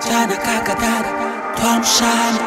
jana kakadada twamshana.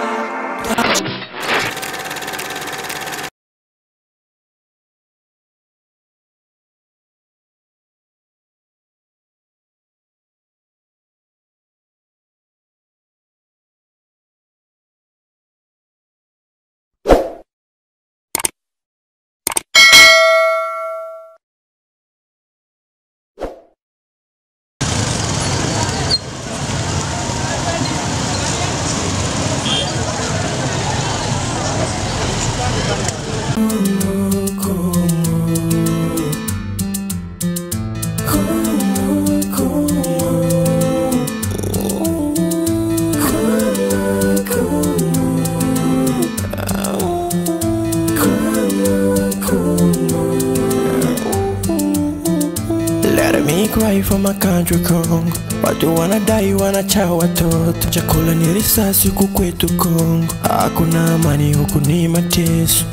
Let me cry for my country Congo. Watu wanadai wanacha watoto. Chakula ni risasi huku kwetu Kongo. Hakuna amani huku ni mateso.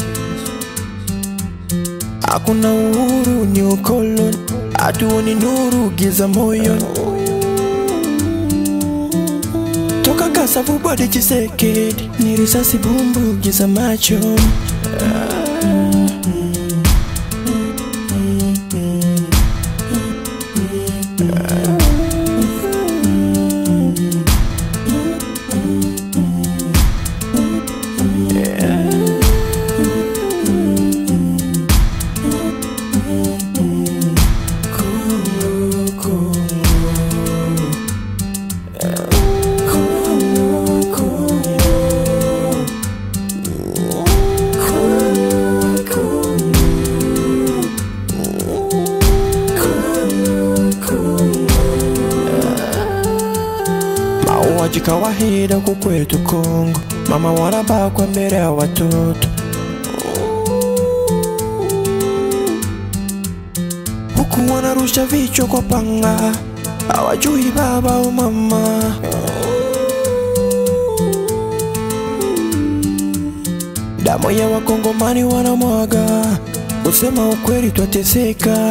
Hakuna uhuru ni ukoloni. Hatuoni nuru giza moyo. Toka Kasavu body Chisekedi. Ni risasi bumbu giza macho. Mauaji kawaida huku kwetu Kongo. Mama wanabakwa mbele ya watoto. Huku wanarusha vichwa kwa panga. Hawajui baba au mama. Damu ya Wakongomani wanamwaga. Kusema ukweli twateseka.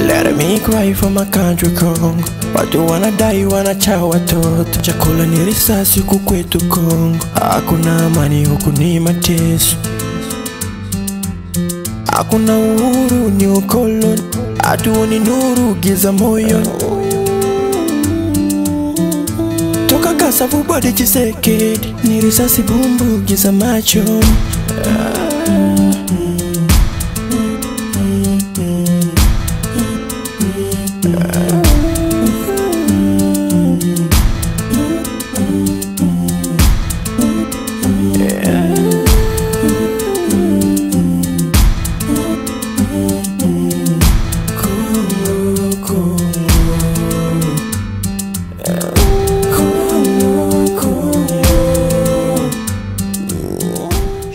Let me cry for my country Congo. Watu wanadai wanacha watoto. Chakula ni risasi huku kwetu Kongo. Hakuna amani huku ni mateso. Hakuna uhuru ni ukoloni. Hatuoni nuru giza moyo. Toka Kasavu body Chisekedi. Ni risasi bumbu giza macho.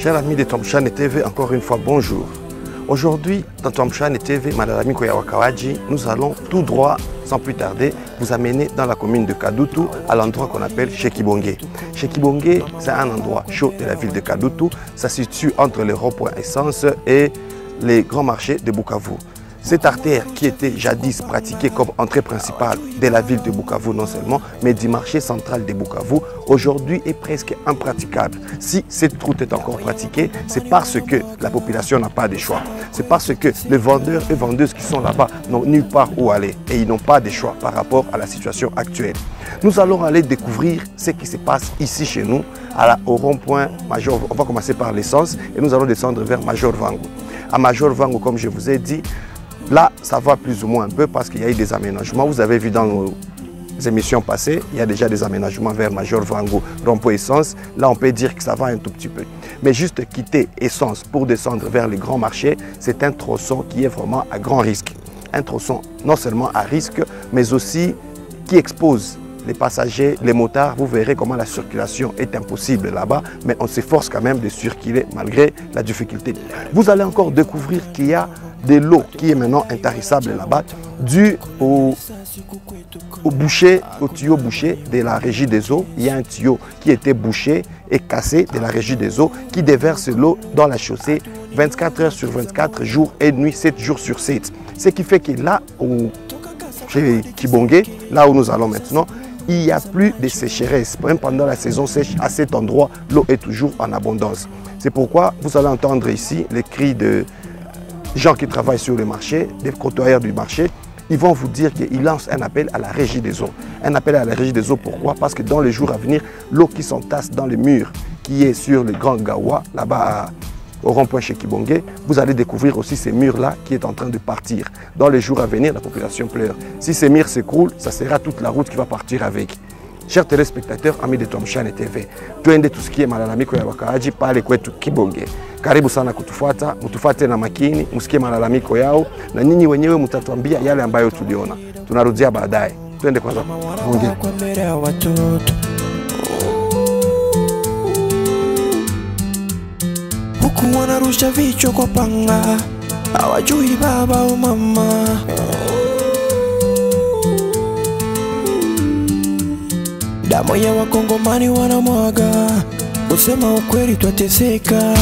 Chers amis de Twamshane TV, encore une fois bonjour. Aujourd'hui, dans Twamshane TV, Madame Koya Wakawaji, nous allons tout droit, sans plus tarder, vous amener dans la commune de Kadutu, à l'endroit qu'on appelle Chekibonge. Chekibonge, c'est un endroit chaud de la ville de Kadutu. Ça se situe entre le rond-point Essence et les grands marchés de Bukavu. Cette artère qui était jadis pratiquée comme entrée principale de la ville de Bukavu non seulement, mais du marché central de Bukavu, aujourd'hui est presque impraticable. Si cette route est encore pratiquée, c'est parce que la population n'a pas de choix. C'est parce que les vendeurs et vendeuses qui sont là-bas n'ont nulle part où aller et ils n'ont pas de choix par rapport à la situation actuelle. Nous allons aller découvrir ce qui se passe ici chez nous, au rond-point Major. On va commencer par l'essence et nous allons descendre vers Major Vango. À Major Vango, comme je vous ai dit, là, ça va plus ou moins un peu parce qu'il y a eu des aménagements. Vous avez vu dans émissions passées, il y a déjà des aménagements vers Major Vango, rond-point Essence. Là, on peut dire que ça va un tout petit peu. Mais juste quitter Essence pour descendre vers les grands marchés, c'est un tronçon qui est vraiment à grand risque. Un tronçon non seulement à risque, mais aussi qui expose les passagers, les motards. Vous verrez comment la circulation est impossible là-bas, mais on s'efforce quand même de circuler malgré la difficulté. Vous allez encore découvrir qu'il y a de l'eau qui est maintenant intarissable là-bas, dû au boucher, au tuyau bouché de la régie des eaux. Il y a un tuyau qui était bouché et cassé de la régie des eaux qui déverse l'eau dans la chaussée 24 heures sur 24, jours et nuits, 7 jours sur 7. Ce qui fait que là, chez Kibonge, là où nous allons maintenant, il n'y a plus de sécheresse. Même pendant la saison sèche, à cet endroit, l'eau est toujours en abondance. C'est pourquoi vous allez entendre ici les cris de gens qui travaillent sur le marché, des côtoyeurs du marché. Ils vont vous dire qu'ils lancent un appel à la régie des eaux. Un appel à la régie des eaux, pourquoi? Parce que dans les jours à venir, l'eau qui s'entasse dans les murs, qui est sur le Grand Gawa, là-bas au rond-point chez Kibonge, vous allez découvrir aussi ces murs-là qui est en train de partir. Dans les jours à venir, la population pleure. Si ces murs s'écroulent, ça sera toute la route qui va partir avec. Chers téléspectateurs, amis de Twamshane TV, tuende tusikie malalamiko ya wakaaji pale kwetu Kibonge. Karibu sana kutufuata, mtufuate na makini, msikie malalamiko yao na nyinyi wenyewe mtatuambia yale ambayo tuliona. Tunarudia baadaye. Twende kwanza Kibonge. Huku wanarusha vichwa kwa panga, hawajui baba au mama. Damu ya Wakongomani wanamwaga, usema ukweli twateseka.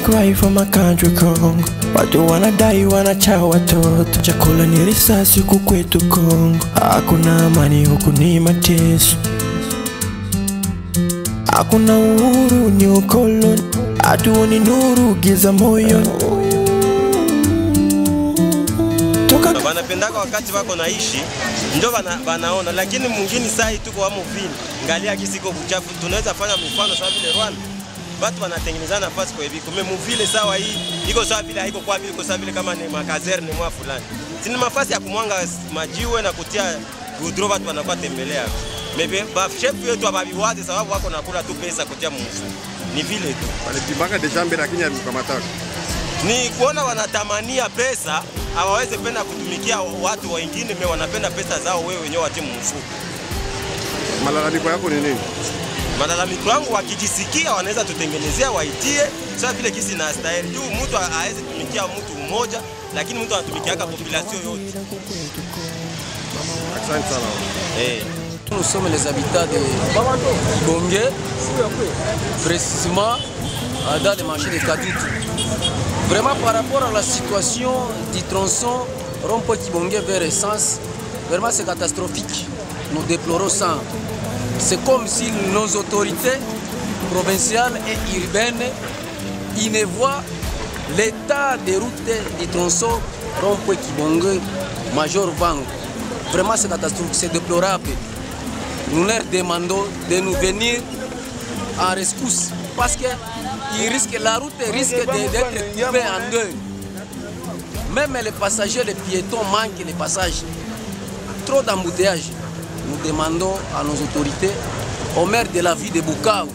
Cry for my country Congo. Watu wanadai wanacha watoto. Chakula ni risasi huku kwetu Congo. Hakuna amani huku ni mateso. Hakuna uhuru ni ukoloni. Hatuoni nuru giza moyoni. Wanapendaka wakati wako naishi ndio wanaona, lakini mwingine saa hii tuko wamo vile. Angalia kisiko kuchafu, tunaweza fanya mfano sawa vile Rwanda. Watu wanatengeneza nafasi kwa hivi kume mvile sawa hii iko sawa vile haiko kwa vile iko sawa vile kama ni makazerne mwa fulani. Sina nafasi ya kumwanga majiwe na kutia gudro watu wanakuwa tembelea. Mebe ba chef yetu ababiwaze sababu wako nakula tu pesa kutia mfu. Ni vile tu. Walipanga deja mbele lakini alikamata. Ni kuona wanatamania pesa, hawaweze penda kutumikia watu wengine, mimi wanapenda pesa zao wewe wenyewe watie mfu. Malalamiko yako ni nini? Malalamiko yangu wakijisikia wanaweza tutengenezea waitie sawa vile kisi na style. Juu mtu hawezi tumikia mtu mmoja, lakini mtu anatumikia population yote. Asante sana. Nous sommes les habitants de Kibonge, précisément dans le marché de Kadutu. Vraiment par rapport à la situation du tronçon rond-point Kibonge vers Essence, vraiment c'est catastrophique. Nous déplorons ça. C'est comme si nos autorités provinciales et urbaines ils ne voient l'état des routes du tronçon rond-point Kibonge, Major Vango. Vraiment c'est catastrophique, c'est déplorable. Nous leur demandons de nous venir en rescousse parce que la route risque d'être coupée en deux. Même les passagers, les piétons manquent les passages. Trop d'embouteillages. Nous demandons à nos autorités, au maire de la ville de Bukavu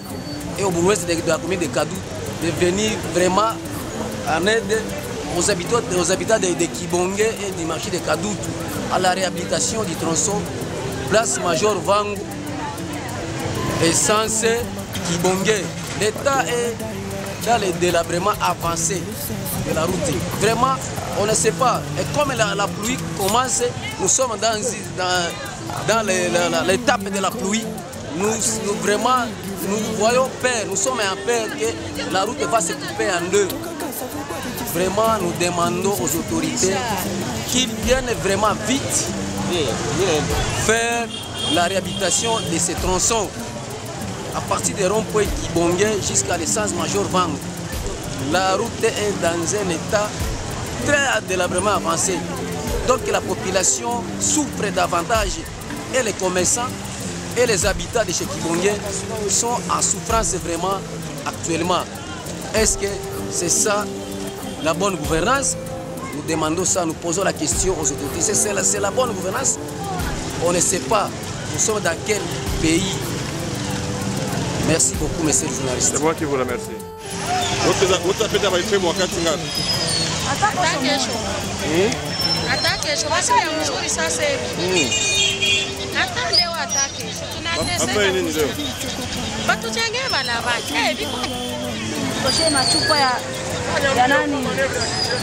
et au bourgmestre de la commune de Kadou de venir vraiment en aide aux habitants de Kibonge et du marché de Kadou à la réhabilitation du tronçon place Major Vango Essence Kibonge. L'État est dans le délabrement avancé de la route. Vraiment, on ne sait pas. Et comme la pluie commence, nous sommes dans l'étape de la pluie. nous voyons peur, nous sommes en peur que la route va se couper en deux. Vraiment, nous demandons aux autorités qu'ils viennent vraiment vite faire la réhabilitation de ces tronçons à partir des ronds-points Kibonge jusqu'à l'essence Major Vang. La route est dans un état très délabrement avancé. Donc la population souffre davantage et les commerçants et les habitants de chez Kibonge sont en souffrance vraiment actuellement. Est-ce que c'est ça la bonne gouvernance? Nous demandons ça, nous posons la question aux autorités. C'est la bonne gouvernance? On ne sait pas. Nous sommes dans quel pays? Merci beaucoup, monsieur le journaliste. C'est moi qui vous remercie.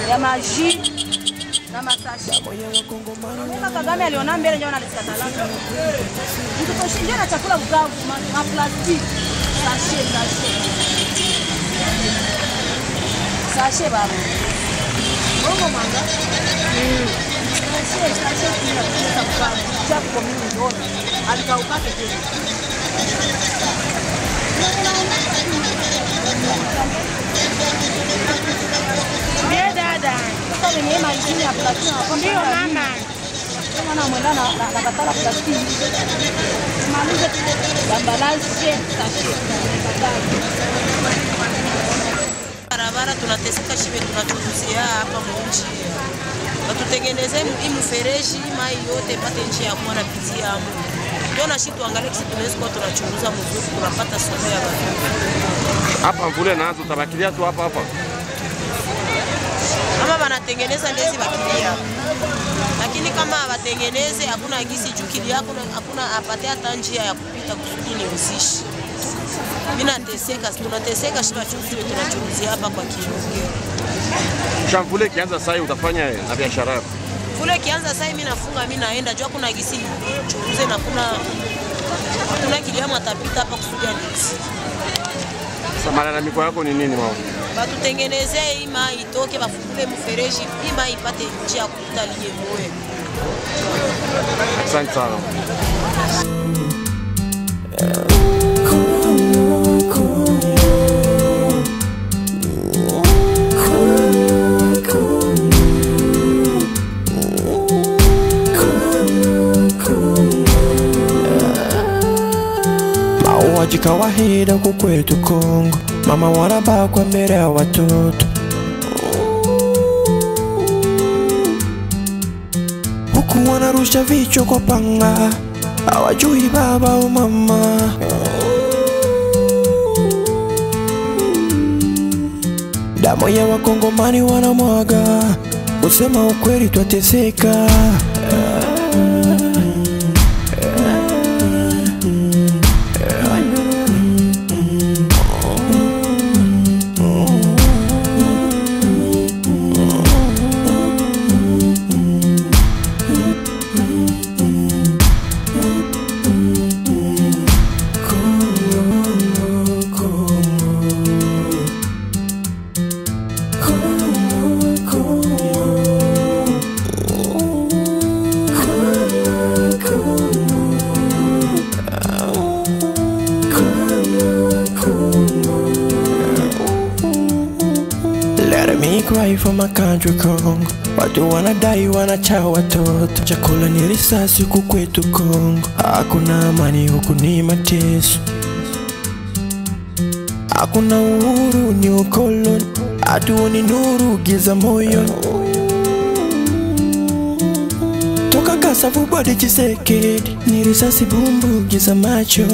ya maji na masashi. Kagame aliona mbele ndio analisikatala. Mtutoshindia na chakula bukavu, ma plastic, sachet baba. Bongo manga. Sachet kuna bukavu. Chapo kwa mimi ndio alikauka kete. Ndio dada. Sasa ni mashine ya plastiki. Ndio mama. Mwana mwenda na katala plastiki. Malize bambalaje sachet. Barabara tunateseka shibe tunachuzia hapa mji. Watutengeneze mfereji mai yote pate njia ya kuona pitia hapo. Ndio na shitu angalia kisi tunaweza kwa tunachunguza mzuri tunapata soko ya watu. Hapa mvule nazo tabakilia tu hapa. Kama wanatengeneza ndezi bakilia. Lakini kama watengeneze hakuna gisi jukili yako hakuna apate hata njia ya kupita kusudi ni usishi. Mimi nateseka, tunateseka shiba chuzi tunachunguzia hapa kwa Kibonge. Mvule kianza sasa utafanya na biashara yako. Mvule kianza sasa mimi nafunga mimi naenda jua kuna gisi chunguze na kuna kiliamu atapita hapa kusudia ndizi. Malalamiko yako ni nini mama? Batutengeneze hii mai itoke bafukule mfereji hii mai ipate njia ya kupita liye moyo. Asante sana. Mauaji kawaida huku kwetu Kongo, mama wanabakwa mbele ya watoto. Huku wanarusha vichwa kwa panga, hawajui baba au mama. Damu ya Wakongomani wanamwaga, kusema ukweli twateseka. Let me cry for my country Congo. Watu wanadai wanacha watoto. Chakula ni risasi huku kwetu Kongo. Hakuna amani huku ni mateso. Hakuna uhuru ni ukoloni. Hatuoni nuru giza moyo. Toka Kasavu body Chisekedi, ni risasi bumbu giza macho.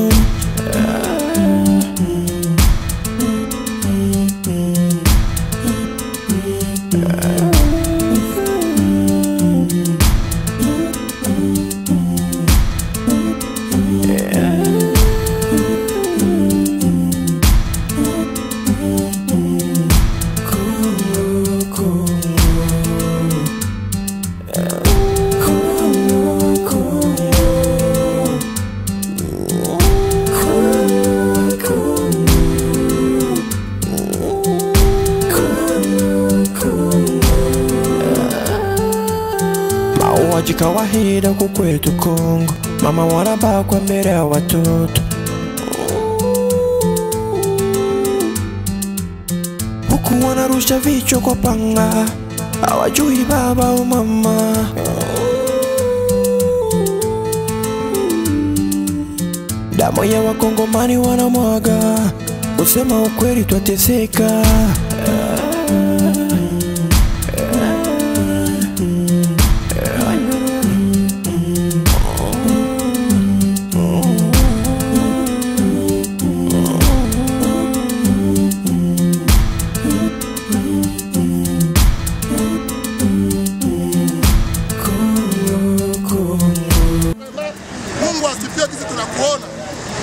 kawaida kukwetu Kongo. Mama wanabakwa mbele ya watoto, huku wanarusha vichwa kwa panga, hawajui baba au mama. Damu ya Wakongomani wanamwaga, kusema ukweli twateseka. Mungu asifie kisi tunakuona.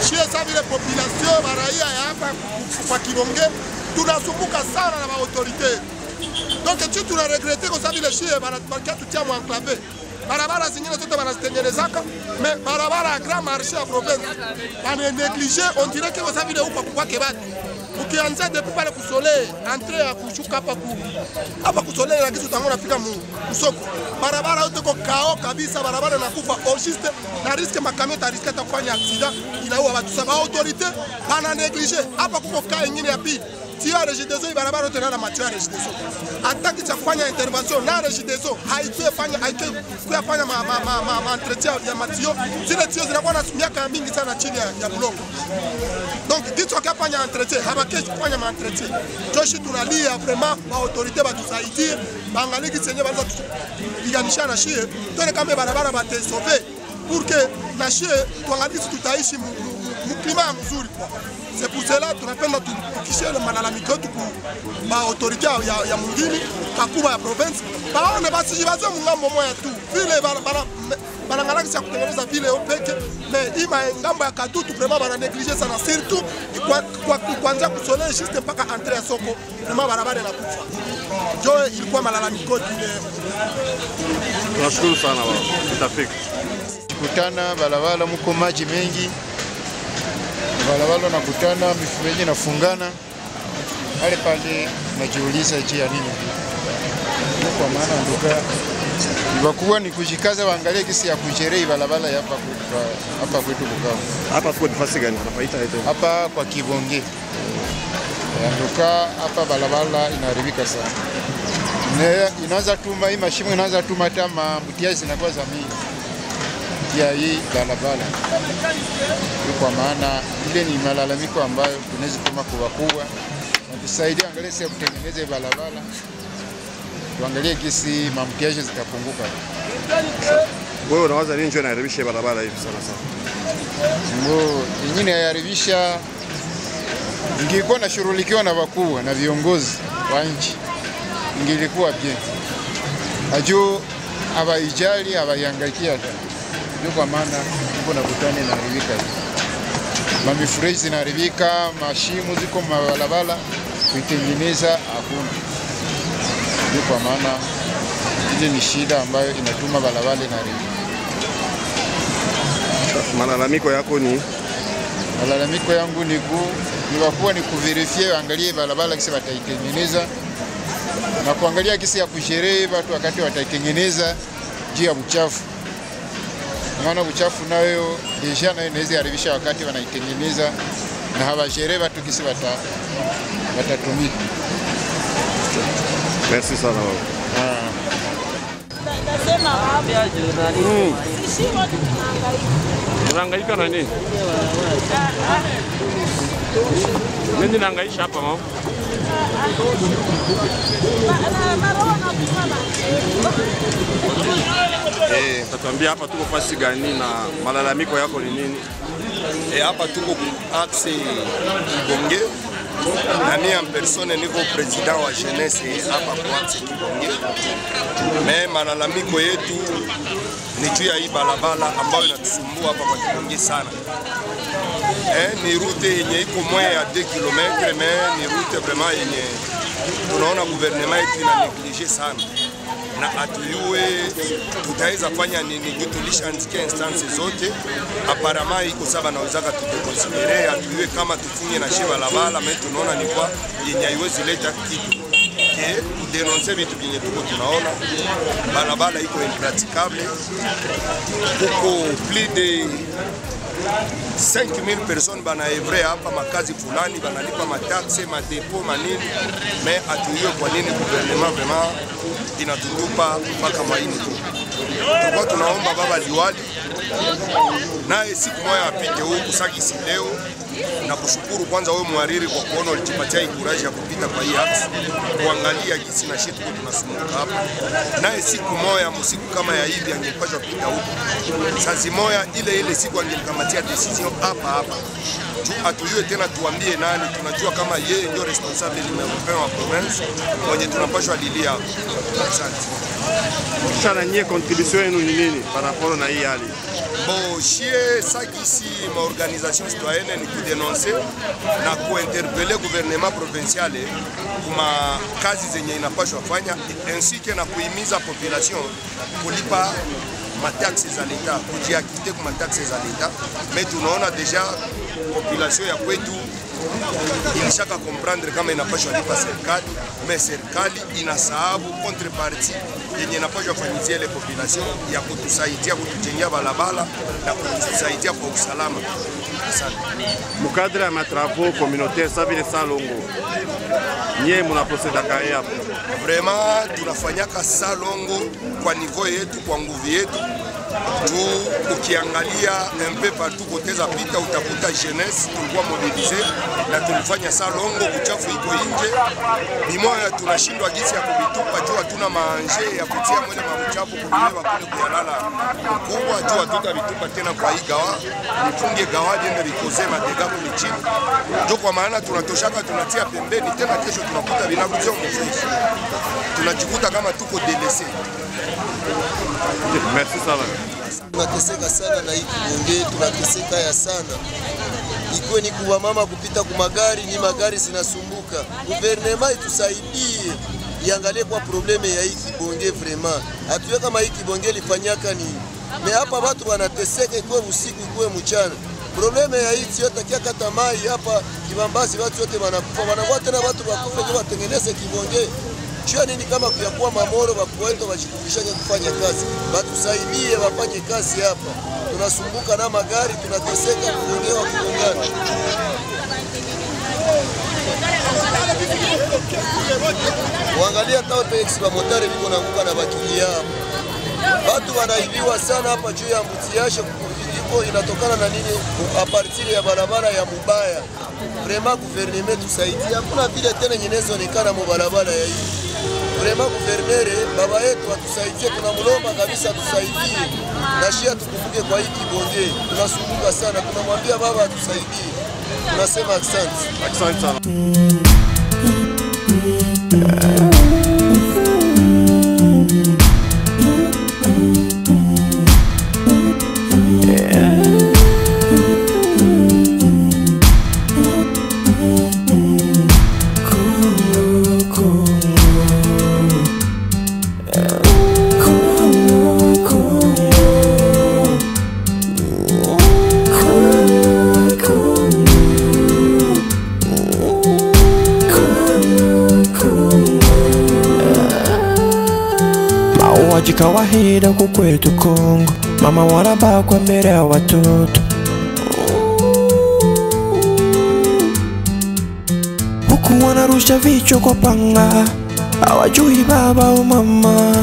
Shie sa vile population baraia ya hapa kwa Kibonge tunasumbuka sana na autorité. Donc tu tunaregrete kwa sababu ile shie banabakia tutia mu enclave. Barabara zingine zote banazitengenezaka, mais barabara ya Grand Marché ya province bana négligé, on dirait que kwa sababu ile huko kwa kebati. Ukianza depuis pale kusole entrée ya kushuka hapa kusole na kitu tangu nafika msoko. Barabara yote ko kao kabisa, barabara inakufa orchiste na risque makamio ta risque ta kufanya accident inaua watu. Sababu autorité bana négligé. Hapa kuko kaa nyingine ya pili. Tia Regideso barabara yote na matia Regideso. Ataki cha kufanya intervention na Regideso haifanya ma entretien ya matio. Zile tio zinakuwa na miaka mingi sana chini ya bulongo. Donc kitu akafanya entretien habakeshi kufanya ma entretien. Joshi tunalia vraiment ma autorité batusaidie, bangalie kisenye banza tupiganisha na shie. Tone kama barabara bate sauver pour que na shie tuangalie tutaishi mu climat mzuri kwa. C'est pour cela tunapenda tukishie na malalamiko yetu kwa autorité ya mungini pakubwa ya province. Baone basi jibaze mungambo moya tu. Vile banangalaki cha kutengeneza vile opeke, mais ima ngambo ya Kadutu vraiment bana négliger sana, surtout kwa kuanza kusole juste mpaka entrée ya soko vraiment barabara na kufa. Jo ilikuwa malalamiko ile. Tunashukuru sana baba. Tutafika. Kutana balabala mko maji mengi. Balabala nakutana mifereji nafungana. Pale najiuliza je ya nini? Kwa maana nduka ibakuwa ni kujikaza waangalie kisi ya kujerei balabala hapa kwetu Bukavu. Hapa tuko nafasi gani? Tunapaita hiyo. Hapa kwa Kibonge. Nduka hapa balabala inaharibika sana. Inaanza tuma hii mashimo inaanza tuma hata mtia zinakuwa za mingi. Ya hii balabala. Kwa maana ile ni malalamiko ambayo tunaweza kama kuwakubwa na kusaidia angalia sisi kutengeneza balabala. Tuangalie kisi mamkiaje zitapunguka. Wewe unawaza nini ndio inaharibisha barabara hivi sana sana? Nyingine inaharibisha ingekuwa na shughulikiwa na wakuu na viongozi wa nchi. Ingilikuwa bien. Ajo abaijali abaiangaikia hata. Ndio kwa maana tuko na kutane na haribika. Mamifereji zinaharibika, mashimo ziko mabalabala kuitengeneza hakuna. Ndio kwa maana ile ni shida ambayo inatuma balabala inaharibika. Malalamiko yako ni? Malalamiko yangu ni wakuwa ni kuverifie angalie balabala kisi wataitengeneza na kuangalia kisi ya kusherehe watu wakati wataitengeneza juu ya uchafu. Maana uchafu nayo deja nayo inaweza haribisha wakati wanaitengeneza na hawasherehe watu kisi watatumika. Merci sana baba. Nasema wapi? Sisi wote tunahangaika na nini? Nini nahangaisha hapa mama? Tatuambia hapa tuko fasi gani na malalamiko yako ni nini? Hapa tuko axe Kibonge. Nani en personne niko president wa jeunesse hapa kwa axe Kibonge. Malalamiko yetu ni juu ya hii balabala ambayo inatusumbua hapa kwa Kibonge sana. Ni route yenye iko moins ya 2 km, mais ni route vraiment yenye tunaona gouvernement yetu ina négligé sana. Na atuyue tutaweza fanya nini juu tulishaandikia instance zote aparama iko saba naweza tukonsidere atuyue kama tufunye na sheba la bala mais tunaona ni kwa yenye haiwezi leta kitu ke kudenonse vitu vyenye tuko tunaona balabala iko impraticable, kuko plus de 5000 personnes banaevre hapa makazi fulani, banalipa mataxe madepo manini, me atuiwe kwa nini gouvernement vraiment inatutupa mpaka maini tu. Tulikuwa tunaomba baba liwali naye siku moja apite huku Sagisi leo, na kushukuru kwanza wewe mhariri kwa kuona ulijipatia ikuraji ya kupita kwa hii aksi kuangalia jinsi na shit kwa tunasumuka hapa. Naye siku moja msiku kama ya hivi angepashwa kupita huku. Sasa moja ile siku angekamatia decision hapa. Atuiwe tena tuambie nani, tunajua kama yeye ndio responsable numero 1 wa province mwenye tunapashwa lilia. Asante. Sana nyie contribution yenu ni nini par rapport na hii hali? Bon, chez Sagisi, ma organisation citoyenne ni kudenoncer na kuinterpeller gouvernement provincial kuma kazi zenye inapashwa fanya, ainsi que na kuhimiza population kulipa mataxes za l'État, kujiakite kwa mataxes za l'État. Mais tunaona deja population ya kwetu ilishaka comprendre kama inapashwa lipa serikali, mais serikali inasahabu contrepartie yenye inapashwa fanyizia ile population ya kutusaidia kutujengea balabala na kutusaidia kwa usalama. Asante. Mukadre ya matravaux communautaire sa vile Salongo, nyie munaproceda kae hapo? Vraiment tunafanyaka Salongo kwa niveau yetu, kwa nguvu yetu tu. Ukiangalia un peu partout kote za pita utakuta jeunesse tulikuwa mobiliser na tulifanya Salongo, uchafu iko nje bimoya, tunashindwa gisi ya kubitupa juu hatuna maanje ya kutia mwele mabuchafu kubeba kule kuyalala kubwa juu hatuta bitupa tena kwa hii gawa nifunge gawa jende bikoze madega kule chini. Ndio kwa maana tunatoshaka tunatia pembeni, tena kesho tunakuta vinakuzia mfresh, tunajikuta kama tuko delese. Merci sana. Tunateseka sana na hii Kibonge, tunateseka ya sana. Ikuwe ni kuwa mama kupita kwa magari, ni magari zinasumbuka. Gouvernement itusaidie, iangalie kwa probleme ya hii Kibonge vraiment. Atuwe kama hii Kibonge lifanyaka ni. Me hapa watu wanateseka, ikuwe usiku, ikuwe mchana. Probleme ya hii sio takia kata mai hapa Kibambazi, watu wote wanakufa. Wanakuwa tena watu wakufe ndio watengeneze Kibonge. Chua nini kama kuyakuwa mamoro wakuweto wajikufishake kufanya kazi. Batusaidie wafanye kazi hapa. Tunasumbuka na magari, tunateseka kuongewa kugongana. Uangalia tao taxi wa motari liko naanguka na bakili hapa. Watu wanaibiwa sana hapa juu ya mutiashe, iko inatokana na nini? A partir ya barabara ya mubaya. Vraiment gouvernement tusaidie. Hakuna vile tena nyenezo onekana mu barabara ya hii. Vraiment gouverneur baba yetu atusaidie, tunamlomba kabisa atusaidie. Na shia tukumbuke kwa hii Kibonge. Tunasumbuka sana, tunamwambia baba atusaidie. Tunasema asante. Asante sana. Mauaji kawaida huku kwetu Kongo, mama wanabakwa mbele ya watoto, huku wanarusha vichwa kwa panga, hawajui baba au mama.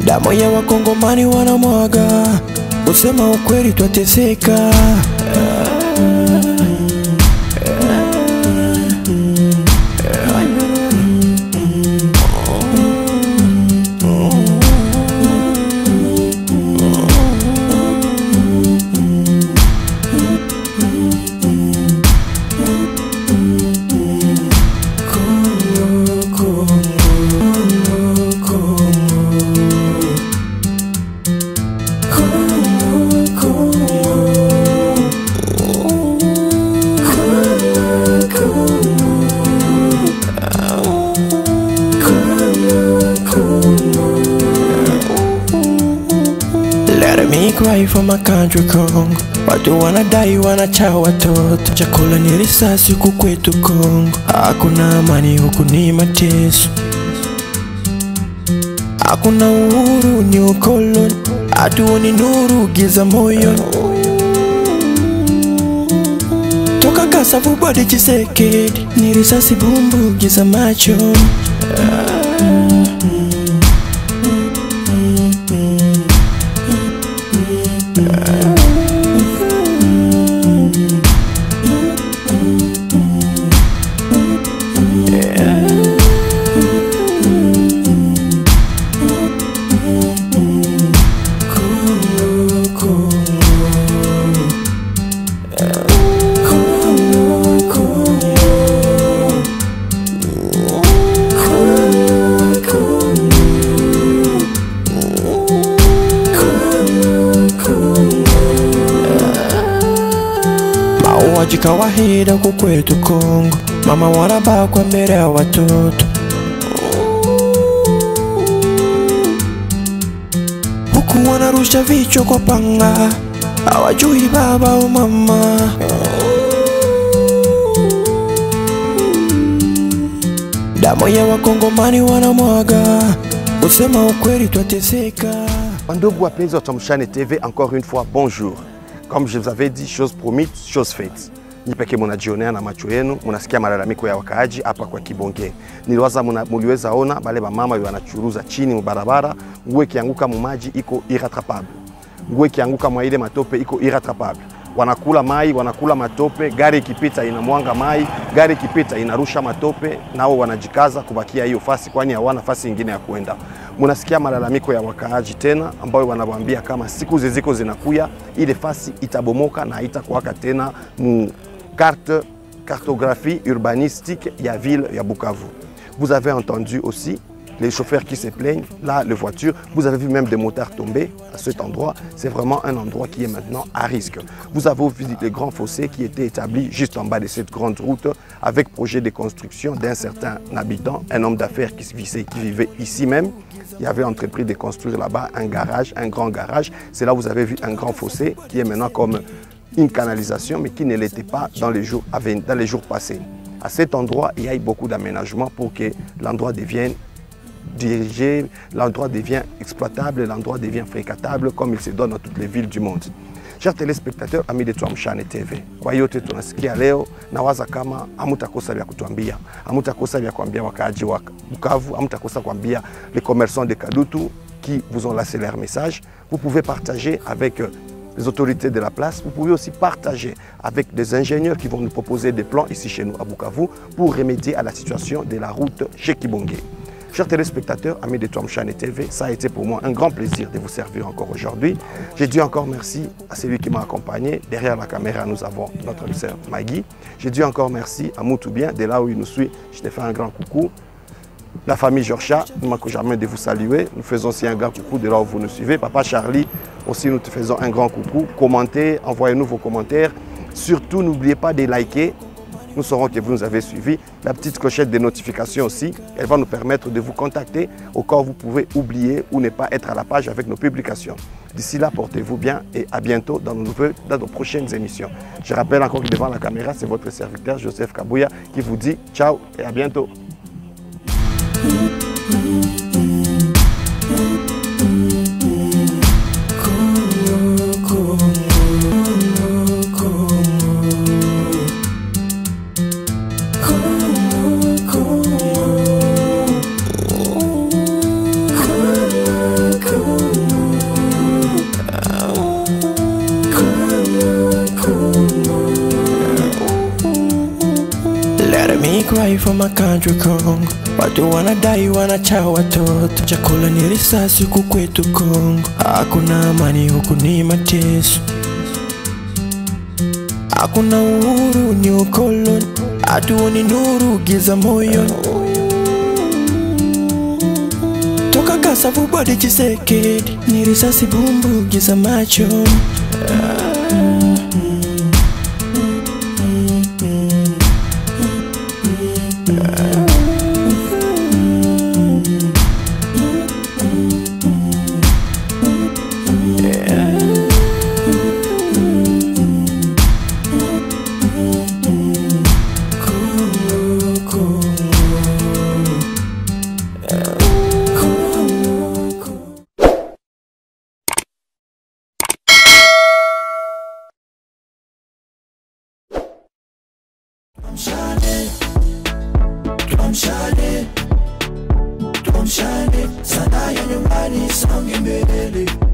Damu ya Wakongomani wanamwaga, kusema ukweli twateseka. cry for my country Congo. Watu wanadai wanacha watoto. Chakula ni risasi huku kwetu Congo. Hakuna amani huku ni mateso. Hakuna uhuru ni ukoloni. Hatuoni nuru giza moyoni. Toka Kasavu body Tshisekedi. Ni risasi bumbu giza machoni. Mauaji kawaida huku kwetu Kongo. Mama wanabakwa mbele ya watoto. Huku wanarusha vichwa kwa panga. Hawajui baba au mama. Damu ya wakongomani wanamwaga. Usema ukweli twateseka. Wandugu wapenzi wa Tuamshane TV, encore une fois bonjour. Comme je vous avais dit, chose promise, chose faite. Nipeke munajionea na macho yenu, munasikia malalamiko ya wakaaji hapa kwa Kibonge. Niliwaza muliweza ona bale ba mama wanachuruza chini mubarabara, nguo kianguka mu maji iko irrattrapable. Nguo kianguka mwa ile matope iko irrattrapable. Wanakula mai, wanakula matope, gari ikipita inamwanga mai, gari ikipita inarusha matope, nao wanajikaza kubakia hiyo fasi kwani hawana fasi nyingine ya kuenda. Munasikia malalamiko ya wakaaji tena ambao wanawaambia kama siku ziziko zinakuya ile fasi itabomoka na haitakuwaka tena mu cartographie urbanistique ya ville ya Bukavu. Vous avez entendu aussi les chauffeurs qui se plaignent, là les voitures, vous avez vu même des motards tomber à cet endroit. C'est vraiment un endroit qui est maintenant à risque. Vous avez vu les grands fossés qui étaient établis juste en bas de cette grande route avec projet de construction d'un certain habitant, un homme d'affaires qui vivait ici même. Il avait entrepris de construire là-bas un garage, un grand garage. C'est là où vous avez vu un grand fossé qui est maintenant comme une canalisation mais qui ne l'était pas dans les jours passés. À cet endroit, il y a eu beaucoup d'aménagements pour que l'endroit devienne dirigé, l'endroit devient exploitable, l'endroit devient fréquentable comme il se donne dans toutes les villes du monde. Chers téléspectateurs, amis de Tuamshane TV, kwa yote tunasikia leo nawaza kama hamutakosa vya kutuambia, hamutakosa vya kuambia wakaaji wa Bukavu, hamutakosa kuambia les commerçants de Kadutu qui vous ont laissé leur message. Vous pouvez partager avec les autorités de la place. Vous pouvez aussi partager avec des ingénieurs qui vont nous proposer des plans ici chez nous à Bukavu pour remédier à la situation de la route chez Kibonge. Chers téléspectateurs, amis de Tuamshane TV, ça a été pour moi un grand plaisir de vous servir encore aujourd'hui. J'ai dit encore merci à celui qui m'a accompagné. Derrière la caméra, nous avons notre sœur Maggie. J'ai dit encore merci à Moutoubien, de là où il nous suit. Je te fais un grand coucou. La famille Georgia, nous ne manquons jamais de vous saluer. Nous faisons aussi un grand coucou de là où vous nous suivez. Papa Charlie, aussi nous te faisons un grand coucou. Commentez, envoyez-nous vos commentaires. Surtout, n'oubliez pas de liker. Nous saurons que vous nous avez suivis. La petite clochette de notification aussi, elle va nous permettre de vous contacter au cas où vous pouvez oublier ou ne pas être à la page avec nos publications. D'ici là, portez-vous bien et à bientôt dans nos prochaines émissions. Je rappelle encore que devant la caméra, c'est votre serviteur Joseph Kabouya qui vous dit ciao et à bientôt. Let me cry for my country Congo. Watu wanadai wanacha watoto. Chakula ni risasi huku kwetu Congo. Hakuna amani huku ni mateso. Hakuna uhuru ni ukoloni. Hatuoni nuru giza moyoni. Toka Kasavu body Tshisekedi. Ni risasi bumbu giza machoni. Yeah. Tuamshane, sanaa ya nyumbani songe mbele.